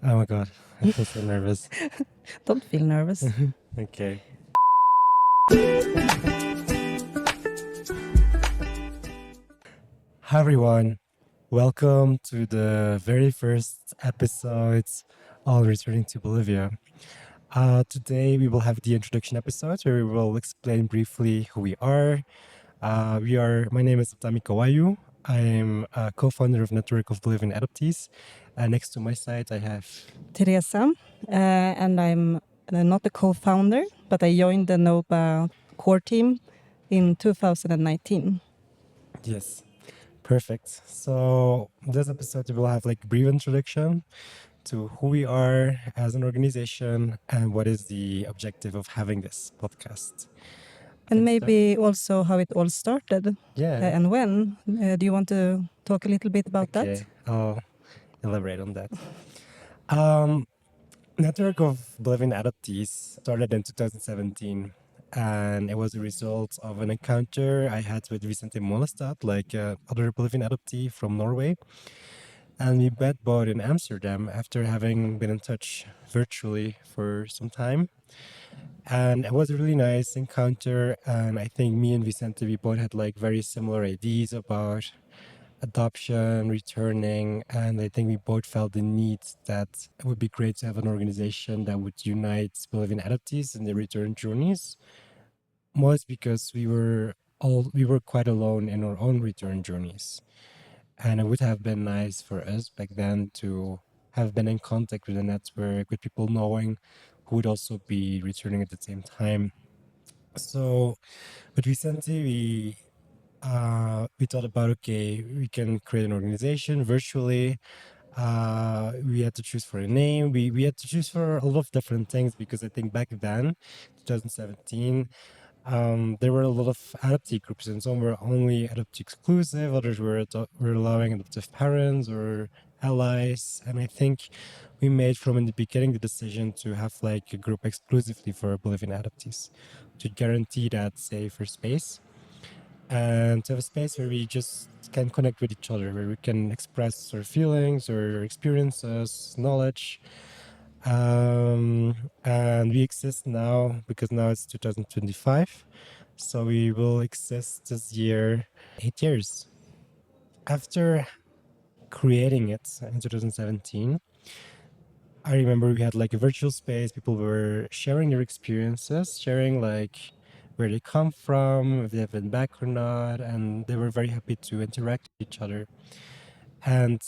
Oh my god, I feel so nervous. Don't feel nervous. Okay. Hi everyone, welcome to the very first episode of Returning to Bolivia. Today we will have the introduction episode where we will explain briefly who we are. My name is Atamhi Cawayu. I am a co-founder of Network of Bolivian Adoptees. Next to my side I have Teresa, and I'm not a co-founder, but I joined the NOBA core team in 2019. Yes, perfect. So this episode we will have like a brief introduction to who we are as an organization and what is the objective of having this podcast. And maybe also how it all started. Yeah. And when. Do you want to talk a little bit about that? Okay, I'll elaborate on that. Network of Bolivian Adoptees started in 2017, and it was a result of an encounter I had with Vicente Molestad, like other Bolivian adoptee from Norway. And we met both in Amsterdam after having been in touch virtually for some time. And it was a really nice encounter. And I think me and Vicente, we both had like very similar ideas about adoption, returning. And I think we both felt the need that it would be great to have an organization that would unite Bolivian adoptees in their return journeys. Most because we were quite alone in our own return journeys. And it would have been nice for us back then to have been in contact with a network, with people knowing who would also be returning at the same time. So with Vicente, we thought about, okay, we can create an organization virtually. We had to choose for a name. We had to choose for a lot of different things because I think back then, 2017, there were a lot of adoptee groups, and some were only adoptee exclusive, others were allowing adoptive parents or allies. And I think we made from in the beginning the decision to have like a group exclusively for Bolivian adoptees to guarantee that safer space and to have a space where we just can connect with each other, where we can express our feelings or experiences, knowledge. And we exist now because now it's 2025. So we will exist this year 8 years. After creating it in 2017, I remember we had like a virtual space. People were sharing their experiences, sharing like where they come from, if they have been back or not, and they were very happy to interact with each other. And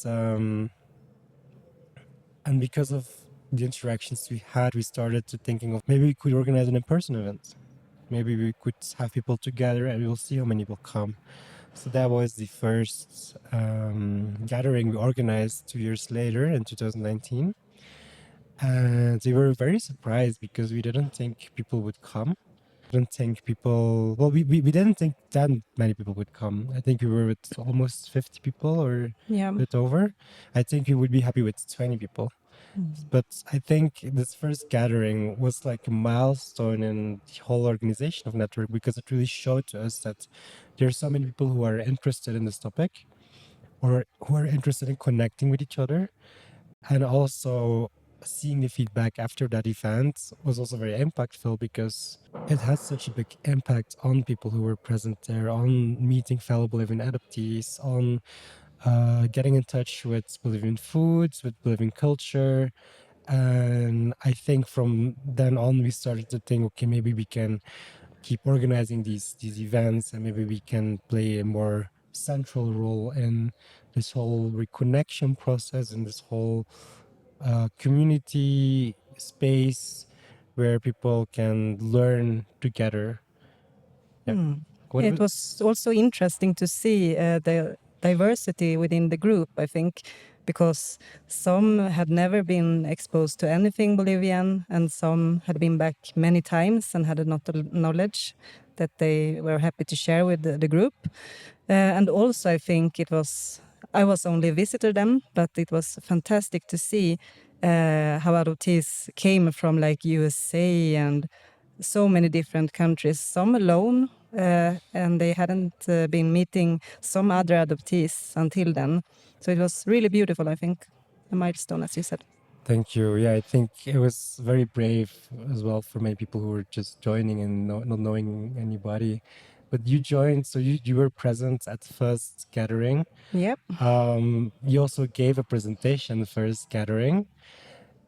because of the interactions we had, we started to thinking of maybe we could organize an in-person event. Maybe we could have people together and we'll see how many will come. So that was the first gathering we organized 2 years later in 2019. And we were very surprised because we didn't think people would come. We didn't think that many people would come. I think we were with almost 50 people or a bit over. I think we would be happy with 20 people. But I think this first gathering was like a milestone in the whole organization of Network because it really showed to us that there are so many people who are interested in this topic or who are interested in connecting with each other. And also seeing the feedback after that event was also very impactful because it had such a big impact on people who were present there, on meeting fellow Bolivian adoptees, on getting in touch with Bolivian foods, with Bolivian culture. And I think from then on, we started to think, okay, maybe we can keep organizing these events and maybe we can play a more central role in this whole reconnection process and this whole community space where people can learn together. Yeah. It was also interesting to see the diversity within the group, I think, because some had never been exposed to anything Bolivian and some had been back many times and had a lot of knowledge that they were happy to share with the group. And also I think I was only a visitor then, but it was fantastic to see how adoptees came from like USA and so many different countries, some alone, and they hadn't been meeting some other adoptees until then. So it was really beautiful, I think, a milestone, as you said. Thank you. Yeah, I think it was very brave as well for many people who were just joining and not knowing anybody. But you joined, so you were present at the first gathering. Yep. You also gave a presentation the first gathering,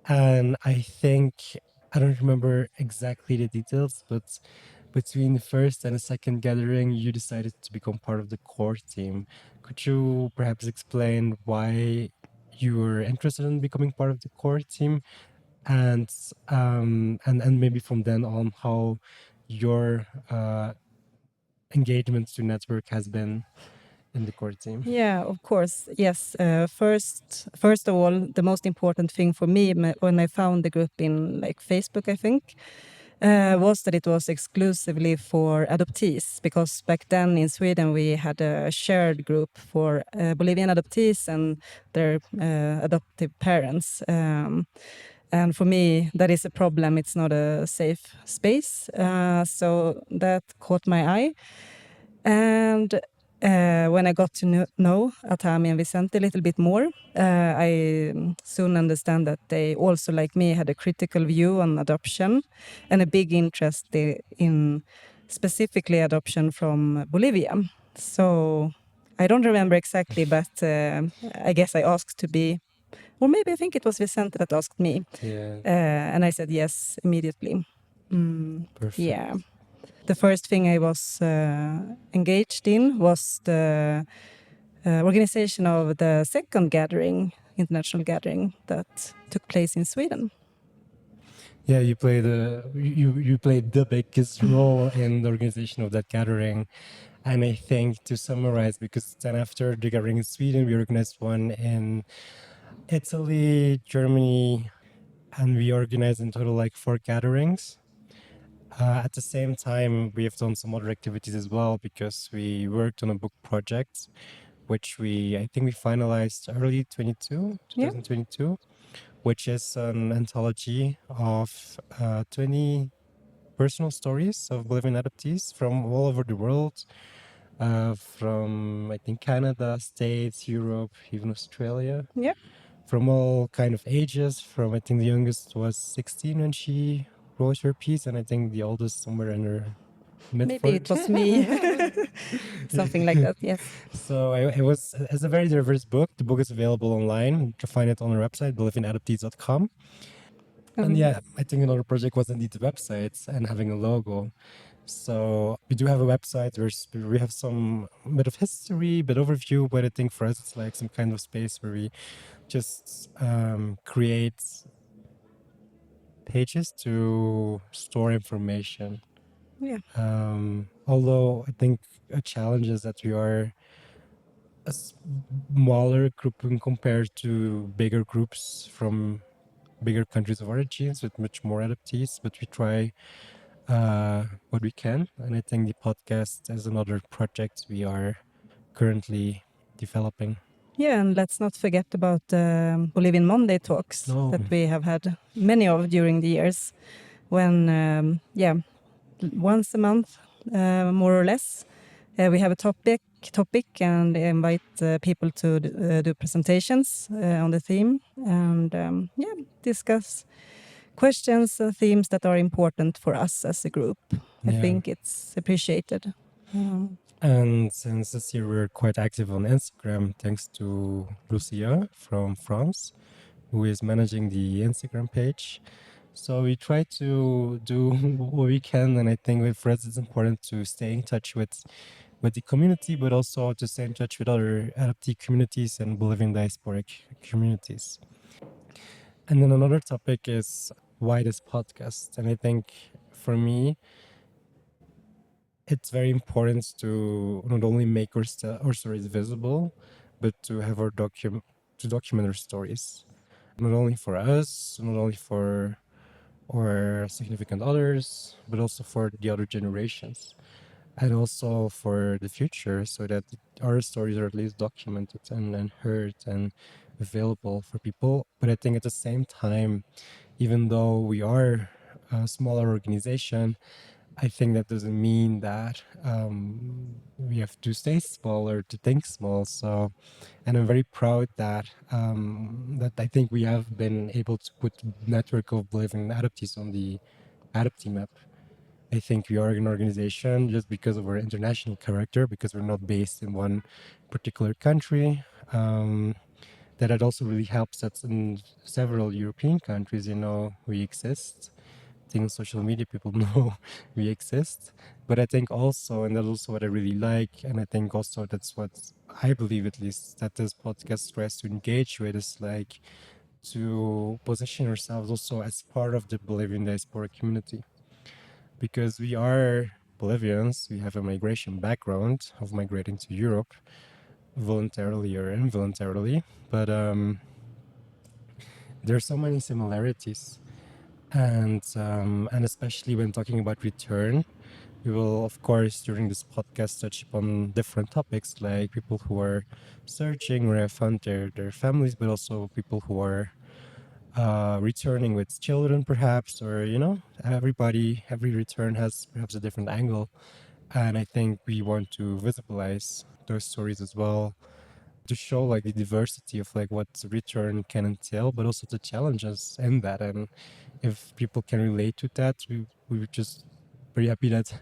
and I think I don't remember exactly the details, but between the first and the second gathering, you decided to become part of the core team. Could you perhaps explain why you were interested in becoming part of the core team, and and maybe from then on how your engagement to network has been in the core team? Yeah, of course. Yes. First of all, the most important thing for me when I found the group in like Facebook, I think, was that it was exclusively for adoptees, because back then in Sweden we had a shared group for Bolivian adoptees and their adoptive parents. And for me, that is a problem. It's not a safe space. So that caught my eye. And when I got to know Atamhi and Vicente a little bit more, I soon understand that they also, like me, had a critical view on adoption and a big interest in specifically adoption from Bolivia. So I don't remember exactly, but I guess I asked to be, or maybe I think it was Vicente that asked me. Yeah. And I said yes immediately. Perfect. Yeah. The first thing I was engaged in was the organization of the second gathering, international gathering, that took place in Sweden. Yeah, you played the biggest role in the organization of that gathering. And I think to summarize, because then after the gathering in Sweden, we organized one in Italy, Germany, and we organized in total like 4 gatherings. At the same time, we have done some other activities as well, because we worked on a book project, which I think we finalized early 2022, which is an anthology of 20 personal stories of Bolivian adoptees from all over the world, from I think Canada, States, Europe, even Australia. Yeah. From all kind of ages. From I think the youngest was 16 when she wrote her piece, and I think the oldest somewhere in her mid. Maybe it was me. Something like that, yes. So it was it's a very diverse book. The book is available online. You can find it on our website, bolivianadoptees.com. And yeah, I think another project was indeed the website and having a logo. So we do have a website where we have some bit of history, bit overview, but I think for us it's like some kind of space where we just create pages to store information. Yeah. Although I think a challenge is that we are a smaller group when compared to bigger groups from bigger countries of origins with much more adoptees, but we try what we can. And I think the podcast is another project we are currently developing. Yeah, and let's not forget about Bolivian Monday talks that we have had many of during the years, when, once a month, more or less, we have a topic and invite people to do presentations on the theme, and discuss questions and themes that are important for us as a group. I think it's appreciated. And since this year we're quite active on Instagram, thanks to Lucia from France, who is managing the Instagram page. So we try to do what we can, and I think for us it's important to stay in touch with the community, but also to stay in touch with other adoptee communities and Bolivian diasporic communities. And then another topic is why this podcast? And I think for me, it's very important to not only make our stories visible, but to have to document our stories, not only for us, not only for our significant others, but also for the other generations, and also for the future, so that our stories are at least documented and heard and available for people. But I think at the same time, even though we are a smaller organization, I think that doesn't mean that we have to stay small or to think small. So, and I'm very proud that that I think we have been able to put Network of Bolivian Adoptees on the Adoptee map. I think we are an organization just because of our international character, because we're not based in one particular country. That it also really helps that in several European countries, we exist. I think on social media people know we exist. But I think also, and that's also what I really like, and I think also that's what I believe at least, that this podcast tries to engage with, is like to position ourselves also as part of the Bolivian diaspora community. Because we are Bolivians, we have a migration background of migrating to Europe voluntarily or involuntarily, but there are so many similarities, and especially when talking about return, we will of course during this podcast touch upon different topics like people who are searching or have found their families, but also people who are returning with children perhaps, or every return has perhaps a different angle, and I think we want to visibilize those stories as well, to show like the diversity of like what return can entail, but also the challenges in that. And if people can relate to that, we were just very happy that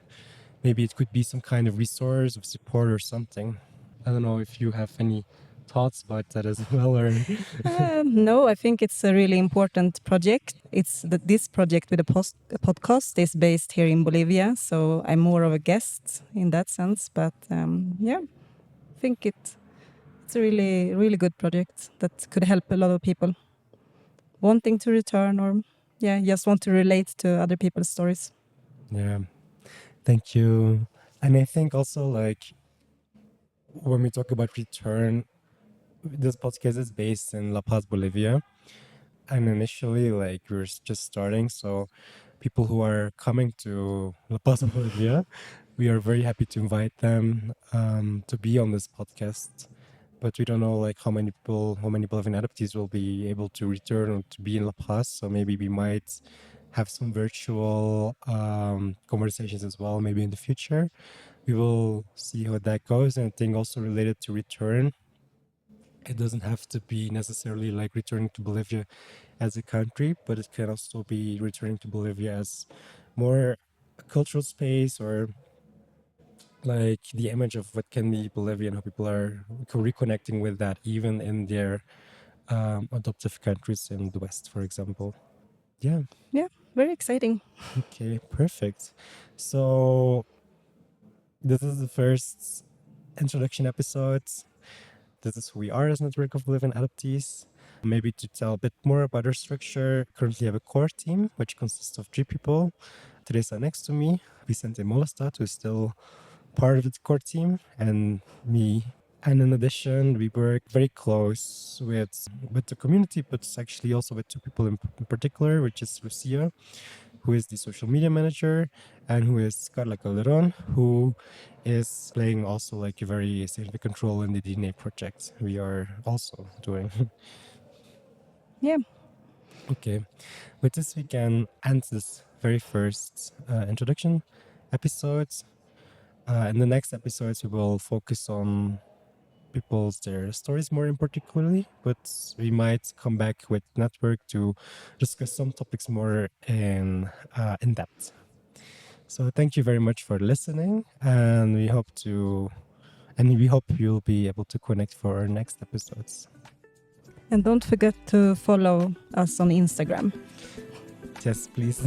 maybe it could be some kind of resource of support or something. I don't know if you have any thoughts about that as well, or No, I think it's a really important project. It's this project with a podcast is based here in Bolivia, so I'm more of a guest in that sense. But yeah, I think it's a really, really good project that could help a lot of people wanting to return, or just want to relate to other people's stories. yeah, thank you. And I think also like when we talk about return, this podcast is based in La Paz, Bolivia. And initially, like, we were just starting. So, people who are coming to La Paz, Bolivia, we are very happy to invite them to be on this podcast. But we don't know, like, how many Bolivian adoptees will be able to return or to be in La Paz. So, maybe we might have some virtual conversations as well, maybe in the future. We will see how that goes. And I think also related to return, it doesn't have to be necessarily like returning to Bolivia as a country, but it can also be returning to Bolivia as more a cultural space, or like the image of what can be Bolivia and how people are reconnecting with that, even in their adoptive countries in the West, for example. Yeah. Yeah, very exciting. Okay, perfect. So this is the first introduction episode. This is who we are as Network of Bolivian Adoptees. Maybe to tell a bit more about our structure, currently have a core team, which consists of 3 people. Teresa next to me, Vicente Molestat, who is still part of the core team, and me. And in addition, we work very close with the community, but actually also with 2 people in particular, which is Lucia, who is the social media manager, and who is Carla Calderon, who is playing also like a very significant role in the DNA project we are also doing. Yeah. Okay, with this we can end this very first introduction episode. In the next episodes, we will focus on their stories more in particularly, but we might come back with network to discuss some topics more in depth. So thank you very much for listening, and we hope you'll be able to connect for our next episodes. And don't forget to follow us on Instagram. Yes, please.